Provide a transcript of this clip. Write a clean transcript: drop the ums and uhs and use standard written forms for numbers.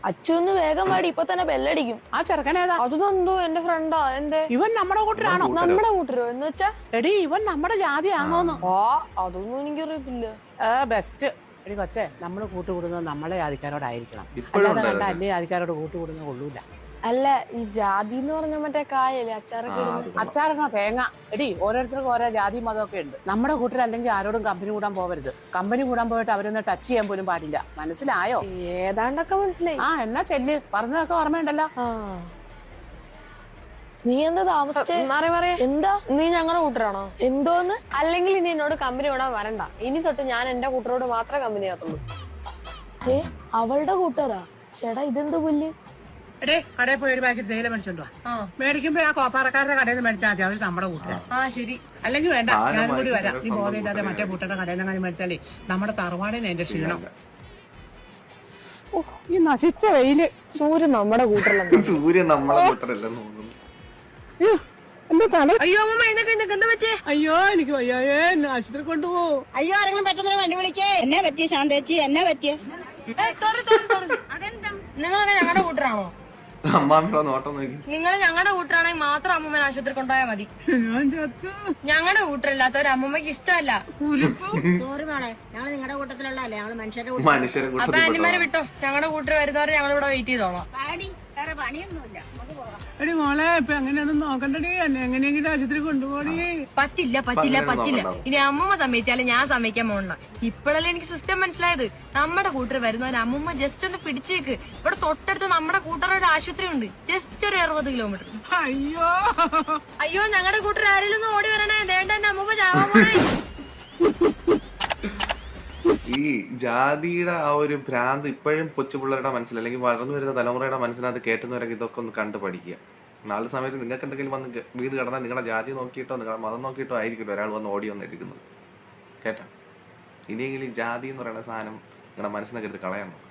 അച്ഛന്ന് വേഗം പാടി, ഇപ്പൊ തന്നെ ബെല്ലടിക്കും. ആ ചെറുക്കനേതാ? അത് തന്തോ എന്റെ ഫ്രണ്ടാ. എന്തേ? ഇവൻ നമ്മുടെ കൂട്ടരാണോ? നമ്മുടെ കൂട്ടരോ എന്ന് വെച്ചാ? എടി ഇവൻ നമ്മുടെ ജാതിയാണോന്ന്? ആ അതൊന്നും എനിക്കറിയത്തില്ല. ബെസ്റ്റ്. എടി കൊച്ചെ, നമ്മൾ കൂട്ടുകൂടുന്നത് നമ്മളെ ജാതിക്കാരോടായിരിക്കണം, അല്ലാതെ കണ്ട അന്യ ജാതിക്കാരോട് കൂട്ടുകൂടുന്നത് കൊള്ളൂല. അല്ല, ഈ ജാതി എന്ന് പറഞ്ഞ മറ്റേ കായല്ലേ അച്ചാറൊക്കെ അച്ചാറിന തേങ്ങ. എടി ഓരോരുത്തർക്കും ഓരോ ജാതി മതമൊക്കെ ഉണ്ട്. നമ്മുടെ കൂട്ടർ അല്ലെങ്കിൽ ആരോടും കമ്പനി കൂടാൻ പോകരുത്. കമ്പനി കൂടാൻ പോയിട്ട് അവരൊന്ന് ടച്ച് ചെയ്യാൻ പോലും പാടില്ല. മനസ്സിലായോ? ഏതാണ്ടൊക്കെ മനസ്സിലായി. എന്നാ ചെല്ല്, പറഞ്ഞതൊക്കെ ഓർമ്മയുണ്ടല്ലോ. നീ എന്താ താമസിച്ചേ? എന്താ നീ ഞങ്ങളുടെ കൂട്ടരാണോ? എന്തോന്ന്? അല്ലെങ്കിൽ നീ എന്നോട് കമ്പനി വിടാൻ വരണ്ട. ഇനി തൊട്ട് ഞാൻ എന്റെ കൂട്ടരോട് മാത്രമേ കമ്പനി ആകത്തുള്ളൂ. അവളുടെ കൂട്ടരാ? ചേട്ടാ ഇതെന്ത് പുല്ല്? എടേ, കടയിൽ പോയി ഒരു പാക്കറ്റ് തേയില മേടിച്ചോണ്ടോ. മേടിക്കുമ്പോ ആ കോപ്പാറക്കാരുടെ കടയിൽ നിന്ന് മേടിച്ചാൽ മതി, അവര് നമ്മുടെ കൂട്ടരാ. ശരി. അല്ലെങ്കിൽ വേണ്ട, ഞാനും കൂടി വരാം. നീ ബോധമില്ലാതെ മറ്റേ കൂട്ടരുടെ കടയിൽ നിന്ന് മേടിച്ചാലേ നമ്മുടെ തറവാടിന് എന്റെ ക്ഷീണം. ഈ നശിച്ച വെയില്. സൂര്യൻ നമ്മുടെ കൂട്ടരല്ല. സൂര്യൻ നമ്മളെ കൂട്ടരല്ലെന്ന് തോന്നുന്നു. എന്താ തല? അയ്യോ അമ്മ, എന്താ പറ്റിയേ? അയ്യോ എനിക്ക് വയ്യായേ, എന്നെ ആശുപത്രി കൊണ്ടുപോകും. അയ്യോ ആരെങ്കിലും പെട്ടെന്ന് വണ്ടി വിളിക്കേ. എന്നെ പറ്റിയ ശാന്തേച്ചി, എന്നെ പറ്റിയ നിങ്ങളൊക്കെ ഞങ്ങളുടെ കൂട്ടരാണോ? അമ്മാമ്മ നോട്ടം നോക്കി. നിങ്ങൾ ഞങ്ങളുടെ കൂട്ടരാണെങ്കിൽ മാത്രം അമ്മൂമ്മ ആശുപത്രി കൊണ്ടുപോയാൽ മതി. ഞങ്ങളുടെ കൂട്ടരല്ലാത്ത ഒരു അമ്മൂമ്മക്ക് ഇഷ്ടമല്ല. സോറി മോളെ, ഞങ്ങള് നിങ്ങളുടെ കൂട്ടത്തിലുള്ളതല്ലേ, ഞങ്ങള് മനുഷ്യരുടെ മനുഷ്യരെ അപ്പൊ ആന്റിമാരെ വിട്ടോ, ഞങ്ങളുടെ കൂട്ടർ വരുന്നവരെ ഞങ്ങൾ ഇവിടെ വെയിറ്റ് ചെയ്തോളാം. വേറെ പണിയൊന്നുമില്ല. എടി മോളെ, ഇപ്പൊ എങ്ങനെയൊന്നും നോക്കണ്ടടി, എന്നെ എങ്ങനെയെങ്കിലും ആശുപത്രി കൊണ്ടുപോടി. പറ്റില്ല. ഇനി അമ്മൂമ്മ സമ്മതിച്ചാലും ഞാൻ സമ്മതിക്കാൻ പോകണ്ട. ഇപ്പോഴല്ലേ എനിക്ക് സിസ്റ്റം മനസ്സിലായത്. നമ്മുടെ കൂട്ടർ വരുന്നവരെ അമ്മൂമ്മ ജസ്റ്റ് ഒന്ന് പിടിച്ചേക്ക്. ഇവിടെ തൊട്ടടുത്ത് നമ്മുടെ കൂട്ടറുടെ ആശുപത്രി ഉണ്ട്, ജസ്റ്റ് ഒരു 60 കിലോമീറ്റർ. അയ്യോ ഞങ്ങളുടെ കൂട്ടർ ആരെങ്കിലും ഒന്ന് ഓടി വരണേ, ദേണ്ട എന്റെ അമ്മൂമ്മ ചാവാൻ പോണേ. ഈ ജാതിയുടെ ആ ഒരു ഭ്രാന്ത് ഇപ്പോഴും കൊച്ചു പിള്ളേരുടെ മനസ്സിൽ അല്ലെങ്കിൽ വളർന്നു വരുന്ന തലമുറയുടെ മനസ്സിനകത്ത് കയറ്റുന്നവരൊക്കെ ഇതൊക്കെ ഒന്ന് കണ്ടു പഠിക്കുക. നാളെ സമയത്ത് നിങ്ങൾക്ക് എന്തെങ്കിലും വന്ന് വീട് കിടന്നാൽ നിങ്ങളുടെ ജാതി നോക്കിയിട്ടോ നിങ്ങളുടെ മതം നോക്കിയിട്ടോ ആയിരിക്കും ഒരാൾ വന്ന് ഓടി വന്നിരിക്കുന്നത്. കേട്ടോ? ഇനിയെങ്കിലും ജാതി എന്ന് പറയുന്ന സാധനം നിങ്ങളുടെ മനസ്സിനൊക്കെ എടുത്ത് കളയാൻ നോക്കും.